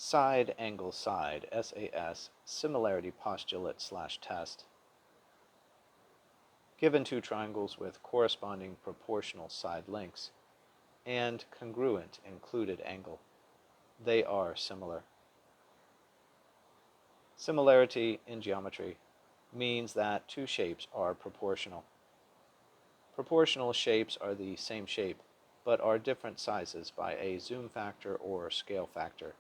Side angle side, SAS, similarity postulate / test. Given two triangles with corresponding proportional side lengths and congruent included angle, they are similar. Similarity in geometry means that two shapes are proportional. Proportional shapes are the same shape, but are different sizes by a zoom factor or scale factor.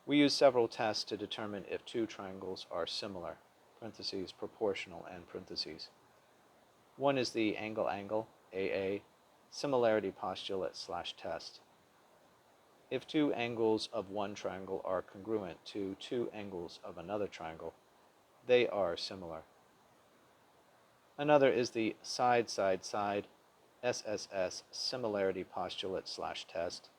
We use several tests to determine if two triangles are similar, parentheses, proportional, and parentheses. One is the angle-angle, AA, similarity postulate / test. If two angles of one triangle are congruent to two angles of another triangle, they are similar. Another is the side-side-side, SSS, similarity postulate / test.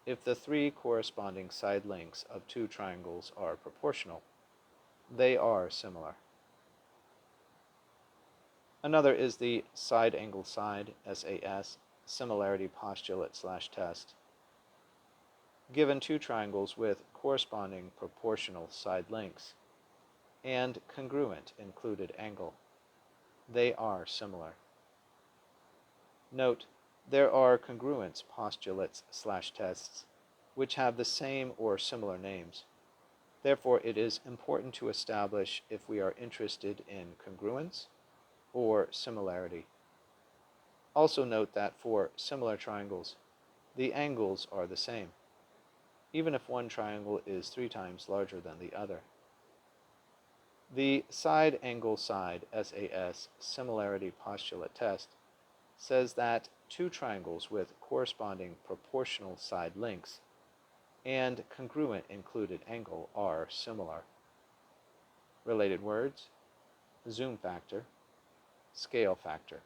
If the three corresponding side lengths of two triangles are proportional, they are similar. Another is the side angle side, SAS, similarity postulate / test. Given two triangles with corresponding proportional side lengths and congruent included angle, they are similar. Note, there are congruence postulates / tests which have the same or similar names. Therefore, it is important to establish if we are interested in congruence or similarity. Also note that for similar triangles, the angles are the same, even if one triangle is 3 times larger than the other. The side angle side, SAS, similarity postulate test says that two triangles with corresponding proportional side lengths and congruent included angle are similar. Related words: zoom factor, scale factor.